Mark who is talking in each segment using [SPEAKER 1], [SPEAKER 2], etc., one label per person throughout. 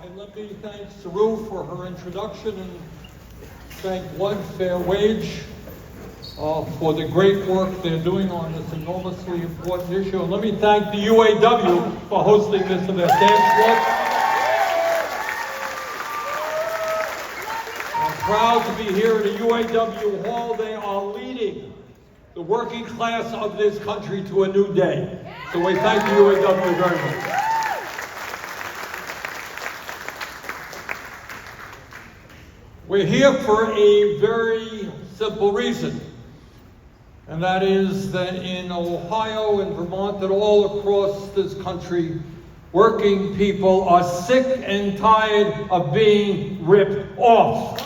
[SPEAKER 1] And let me thank Saru for her introduction and thank One Fair Wage for the great work they're doing on this enormously important issue. And let me thank the UAW for hosting this event. I'm proud to be here at the UAW Hall. They are leading the working class of this country to a new day. So we thank the UAW very much. We're here for a very simple reason, and that is that in Ohio and Vermont and all across this country, working people are sick and tired of being ripped off.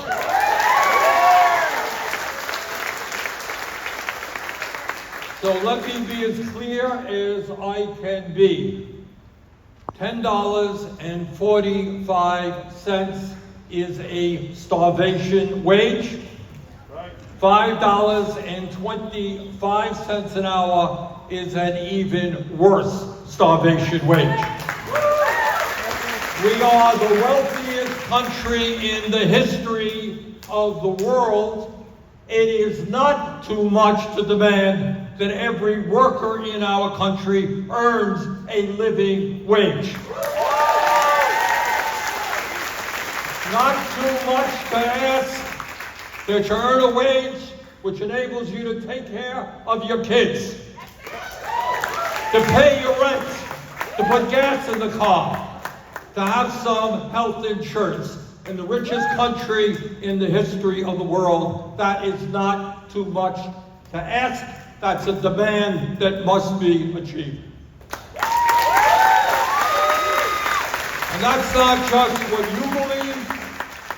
[SPEAKER 1] So let me be as clear as I can be. $10.45 is a starvation wage. $5.25 an hour is an even worse starvation wage. We are the wealthiest country in the history of the world. It is not too much to demand that every worker in our country earns a living wage. Not too much to ask that you earn a wage which enables you to take care of your kids, to pay your rent, to put gas in the car, to have some health insurance. In the richest country in the history of the world, that is not too much to ask. That's a demand that must be achieved. And that's not just what you believe.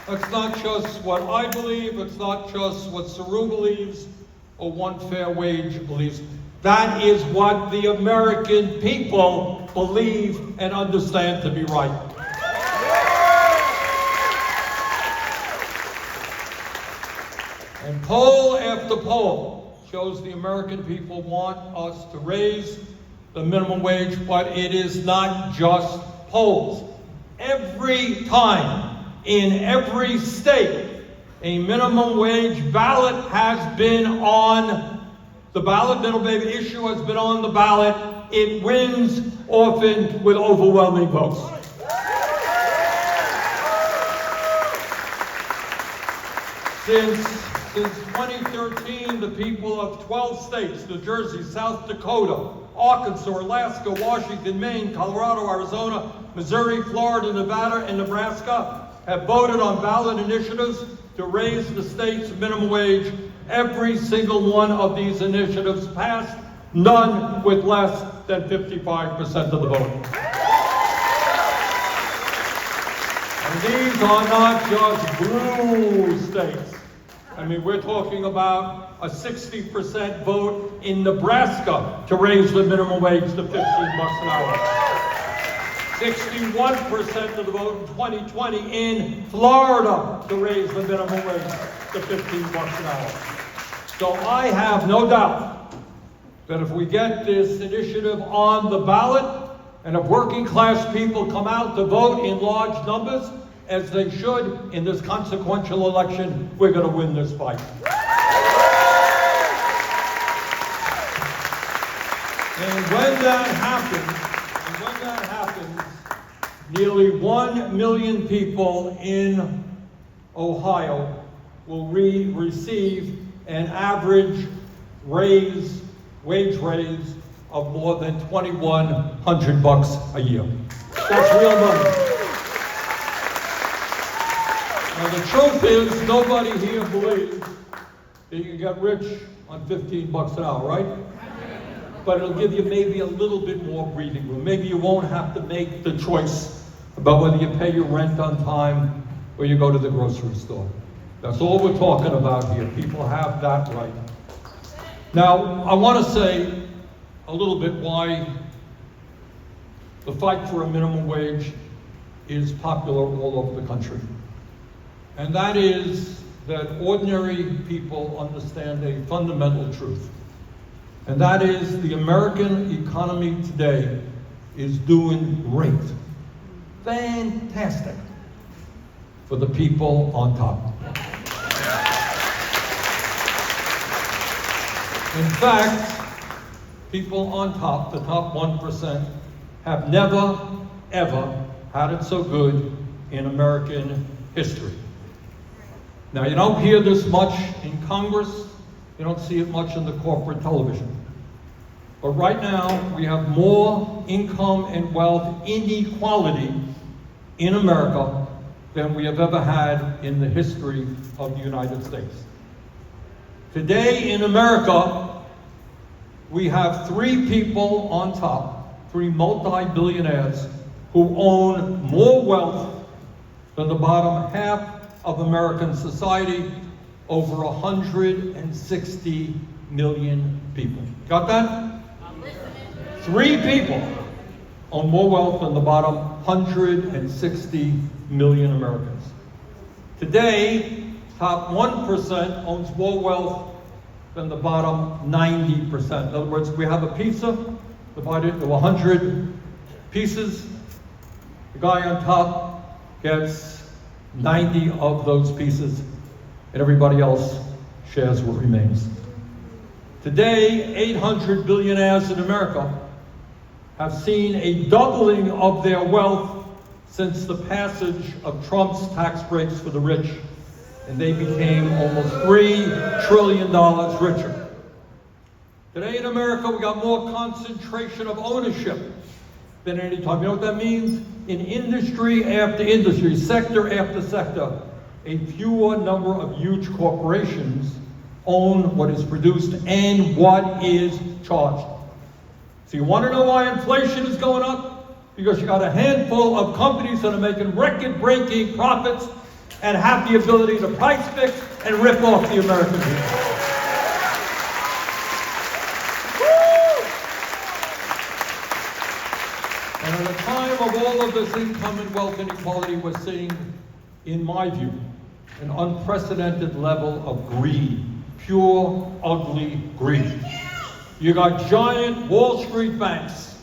[SPEAKER 1] That's not just what I believe. It's not just what Saru believes or One Fair Wage believes. That is what the American people believe and understand to be right. And poll after poll shows the American people want us to raise the minimum wage, but it is not just polls. Every time, in every state, a minimum wage ballot has been on the ballot, minimum wage issue has been on the ballot. It wins often with overwhelming votes. Since 2013, the people of 12 states, New Jersey, South Dakota, Arkansas, Alaska, Washington, Maine, Colorado, Arizona, Missouri, Florida, Nevada, and Nebraska have voted on ballot initiatives to raise the state's minimum wage. Every single one of these initiatives passed, none with less than 55% of the vote. And these are not just blue states. I mean, we're talking about a 60% vote in Nebraska to raise the minimum wage to $15 an hour. 61% of the vote in 2020 in Florida to raise the minimum wage to $15 an hour. So I have no doubt that if we get this initiative on the ballot, and if working class people come out to vote in large numbers, as they should in this consequential election, we're going to win this fight. And when that happens, nearly 1 million people in Ohio will receive an average wage raise of more than $2,100 a year. That's real money. Now the truth is, nobody here believes that you can get rich on $15 an hour, right? But it'll give you maybe a little bit more breathing room. Maybe you won't have to make the choice about whether you pay your rent on time or you go to the grocery store. That's all we're talking about here. People have that right. Now, I want to say a little bit why the fight for a minimum wage is popular all over the country. And that is that ordinary people understand a fundamental truth. And that is the American economy today is doing great. Fantastic. for the people on top. In fact, people on top, the top 1%, have never, ever had it so good in American history. Now, you don't hear this much in Congress. You don't see it much in the corporate television. But right now, we have more income and wealth inequality in America than we have ever had in the history of the United States. Today in America, we have 3 people on top, 3 multi-billionaires who own more wealth than the bottom half of American society, over 160 million people. Got that?
[SPEAKER 2] I'm listening.
[SPEAKER 1] 3 people own more wealth than the bottom 160 million Americans. Today, top 1% owns more wealth than the bottom 90%. In other words, we have a pizza divided into 100 pieces. The guy on top gets 90 of those pieces, and everybody else shares what remains. Today, 800 billionaires in America have seen a doubling of their wealth since the passage of Trump's tax breaks for the rich, and they became almost $3 trillion richer. Today in America, we got more concentration of ownership than any time. You know what that means? In industry after industry, sector after sector, a fewer number of huge corporations own what is produced and what is charged. So you want to know why inflation is going up? Because you got a handful of companies that are making record-breaking profits and have the ability to price fix and rip off the American people. And at a time of all of this income and wealth inequality, we're seeing, in my view, an unprecedented level of greed. Pure, ugly greed. You got giant Wall Street banks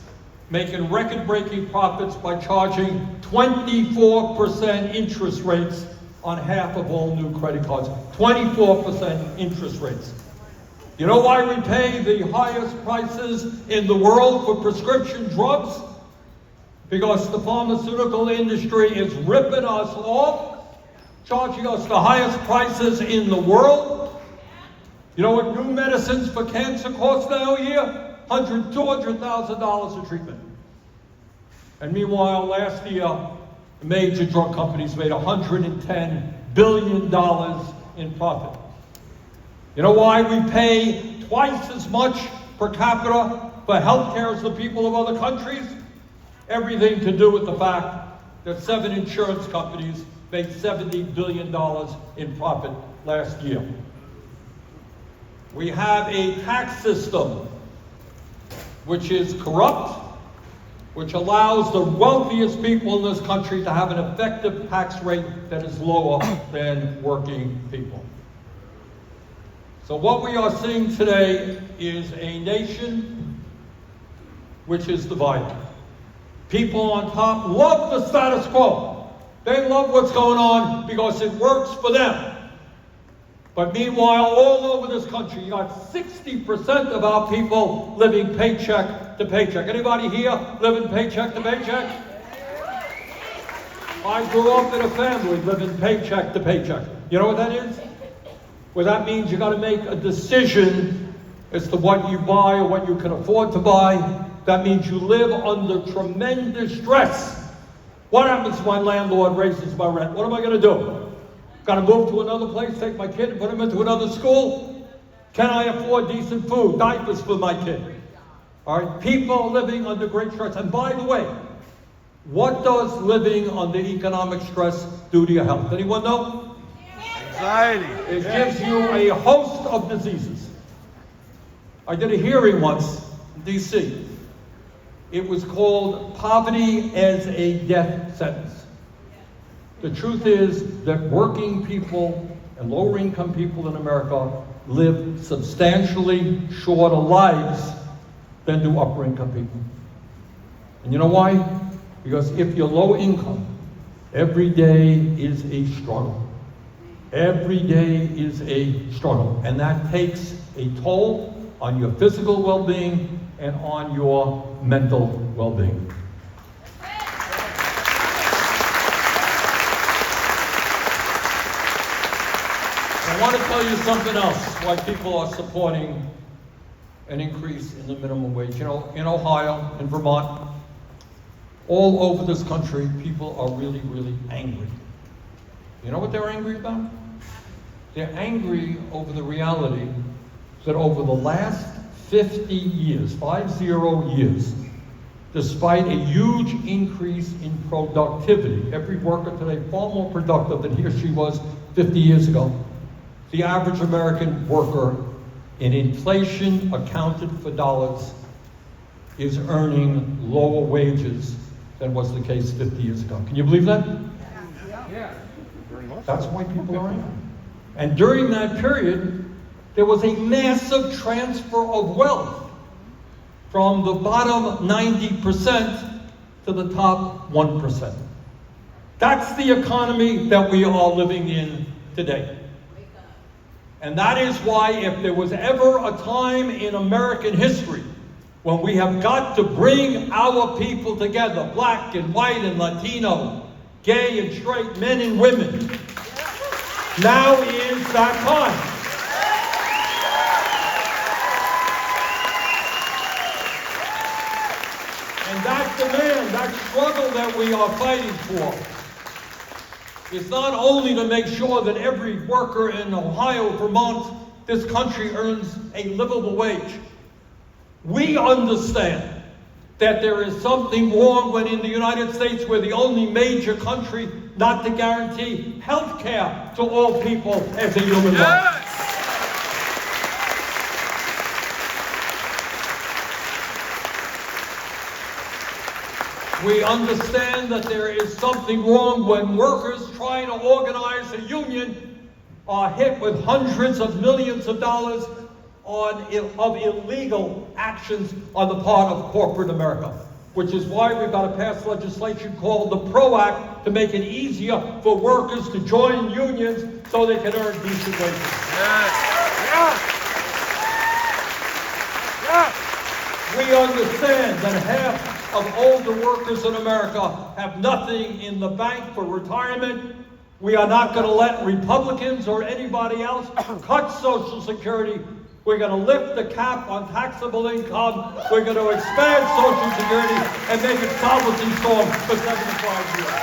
[SPEAKER 1] making record-breaking profits by charging 24% interest rates on half of all new credit cards. 24% interest rates. You know why we pay the highest prices in the world for prescription drugs? Because the pharmaceutical industry is ripping us off, charging us the highest prices in the world. You know what new medicines for cancer cost now a year? $200,000 a treatment. And meanwhile, last year, major drug companies made $110 billion in profit. You know why we pay twice as much per capita for healthcare as the people of other countries? Everything to do with the fact that 7 insurance companies made $70 billion in profit last year. We have a tax system which is corrupt, which allows the wealthiest people in this country to have an effective tax rate that is lower than working people. So what we are seeing today is a nation which is divided. People on top love the status quo. They love what's going on because it works for them. But meanwhile, all over this country, you got 60% of our people living paycheck to paycheck. Anybody here living paycheck to paycheck? I grew up in a family living paycheck to paycheck. You know what that is? Well, that means you got to make a decision as to what you buy or what you can afford to buy. That means you live under tremendous stress. What happens if my landlord raises my rent? What am I going to do? Got to move to another place, take my kid and put him into another school? Can I afford decent food, diapers for my kid? All right, people are living under great stress. And by the way, what does living under economic stress do to your health? Anyone know?
[SPEAKER 3] Anxiety.
[SPEAKER 1] It gives you a host of diseases. I did a hearing once in D.C. It was called Poverty as a Death Sentence. The truth is that working people and lower income people in America live substantially shorter lives than do upper income people. And you know why? Because if you're low income, Every day is a struggle. Every day is a struggle. And that takes a toll on your physical well-being and on your mental well-being. I want to tell you something else, why people are supporting an increase in the minimum wage. You know, in Ohio, in Vermont, all over this country, people are really, really angry. You know what they're angry about? They're angry over the reality that over the last 50 years, 50 years, despite a huge increase in productivity, every worker today far more productive than he or she was 50 years ago, the average American worker in inflation accounted for dollars is earning lower wages than was the case 50 years ago. Can you believe that?
[SPEAKER 3] Yeah. Very much.
[SPEAKER 1] That's why people are angry. And during that period, there was a massive transfer of wealth from the bottom 90% to the top 1%. That's the economy that we are living in today. And that is why if there was ever a time in American history when we have got to bring our people together, black and white and Latino, gay and straight, men and women, now is that time. And that demand, that struggle that we are fighting for, is not only to make sure that every worker in Ohio, Vermont, this country earns a livable wage. We understand that there is something wrong when in the United States we're the only major country not to guarantee health care to all people as a human right. We understand that there is something wrong when workers trying to organize a union are hit with hundreds of millions of dollars of illegal actions on the part of corporate America, which is why we've got to pass legislation called the PRO Act to make it easier for workers to join unions so they can earn decent wages. We understand that half of older workers in America have nothing in the bank for retirement. We are not going to let Republicans or anybody else cut Social Security. We're going to lift the cap on taxable income. We're going to expand Social Security and make it solvency strong for 75 years.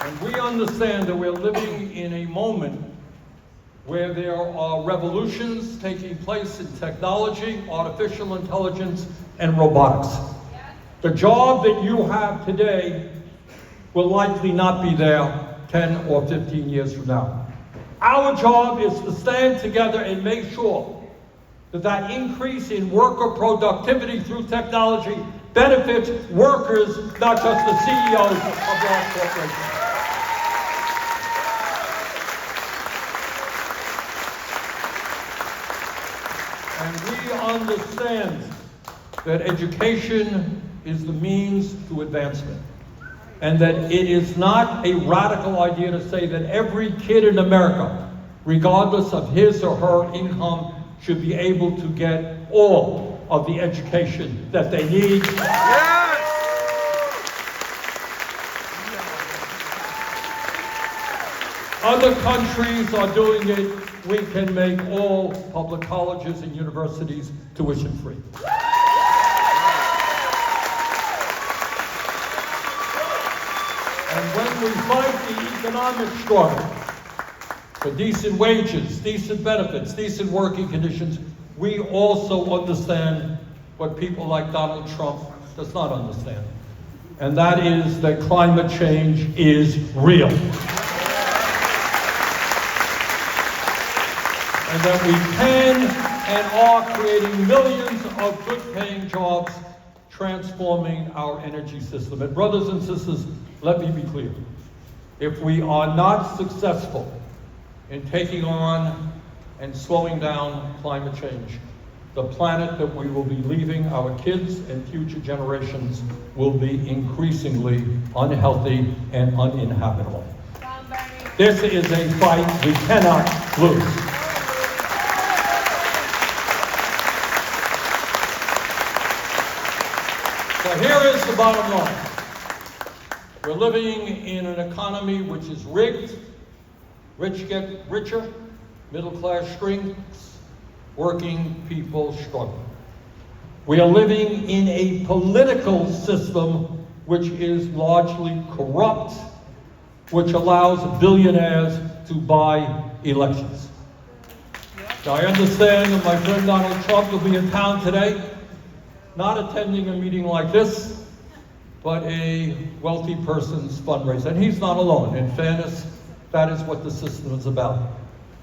[SPEAKER 1] And we understand that we're living in a moment where there are revolutions taking place in technology, artificial intelligence, and robotics. The job that you have today will likely not be there 10 or 15 years from now. Our job is to stand together and make sure that that increase in worker productivity through technology benefits workers, not just the CEOs of large corporations. And we understand that education is the means to advancement. And that it is not a radical idea to say that every kid in America, regardless of his or her income, should be able to get all of the education that they need. Yes! Other countries are doing it. We can make all public colleges and universities tuition free. And when we fight the economic struggle for decent wages, decent benefits, decent working conditions, we also understand what people like Donald Trump does not understand. And that is that climate change is real. And that we can and are creating millions of good-paying jobs, transforming our energy system. And brothers and sisters, let me be clear. If we are not successful in taking on and slowing down climate change, the planet that we will be leaving our kids and future generations will be increasingly unhealthy and uninhabitable. This is a fight we cannot lose. So here is the bottom line. We're living in an economy which is rigged. Rich get richer, middle class shrinks, working people struggle. We are living in a political system which is largely corrupt, which allows billionaires to buy elections. Now, I understand that my friend Donald Trump will be in town today, not attending a meeting like this, but a wealthy person's fundraiser. And he's not alone. In fairness, that is what the system is about.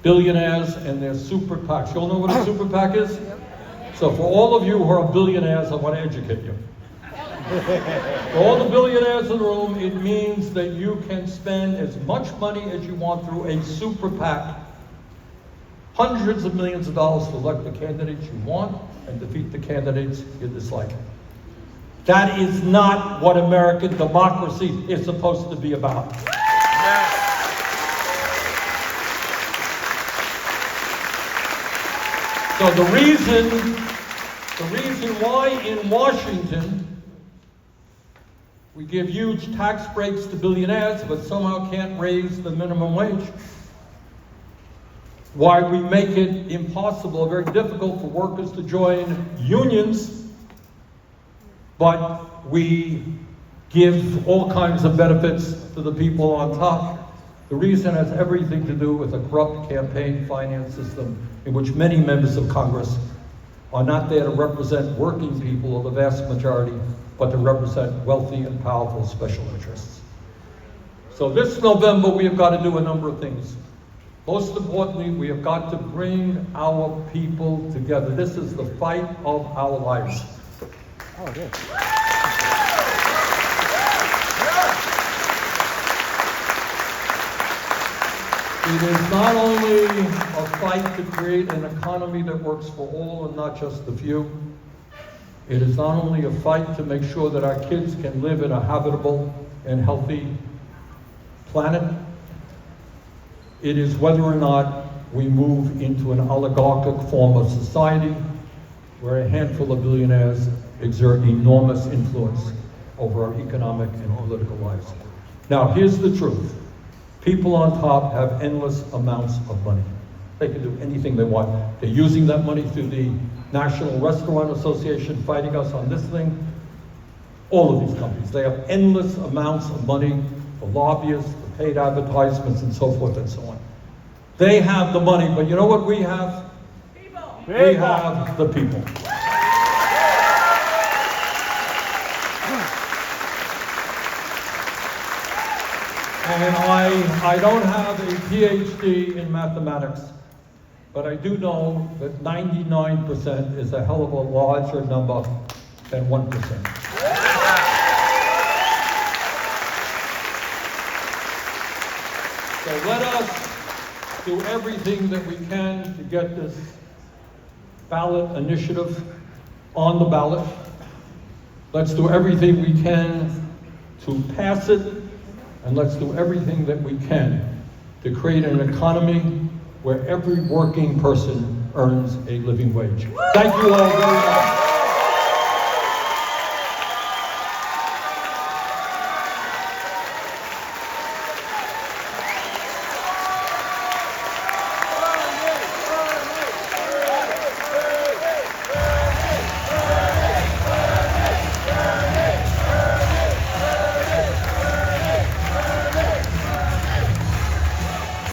[SPEAKER 1] Billionaires and their super PACs. You all know what a super PAC is? So for all of you who are billionaires, I want to educate you. For all the billionaires in the room, it means that you can spend as much money as you want through a super PAC, hundreds of millions of dollars to elect the candidates you want and defeat the candidates you dislike. That is not what American democracy is supposed to be about. So the reason why in Washington we give huge tax breaks to billionaires but somehow can't raise the minimum wage, why we make it impossible, very difficult for workers to join unions, but we give all kinds of benefits to the people on top. The reason has everything to do with a corrupt campaign finance system in which many members of Congress are not there to represent working people, or the vast majority, but to represent wealthy and powerful special interests. So this November, we have got to do a number of things. Most importantly, we have got to bring our people together. This is the fight of our lives.
[SPEAKER 3] Oh, good.
[SPEAKER 1] It is not only a fight to create an economy that works for all and not just the few. It is not only a fight to make sure that our kids can live in a habitable and healthy planet. It is whether or not we move into an oligarchic form of society where a handful of billionaires exert enormous influence over our economic and political lives. Now, here's the truth. People on top have endless amounts of money. They can do anything they want. They're using that money through the National Restaurant Association, fighting us on this thing. All of these companies, they have endless amounts of money for lobbyists, for paid advertisements, and so forth and so on. They have the money, but you know what we have?
[SPEAKER 2] People.
[SPEAKER 1] We have the people. And I don't have a PhD in mathematics, but I do know that 99% is a hell of a larger number than 1%. So let us do everything that we can to get this ballot initiative on the ballot. Let's do everything we can to pass it. And let's do everything that we can to create an economy where every working person earns a living wage. Thank you all very much.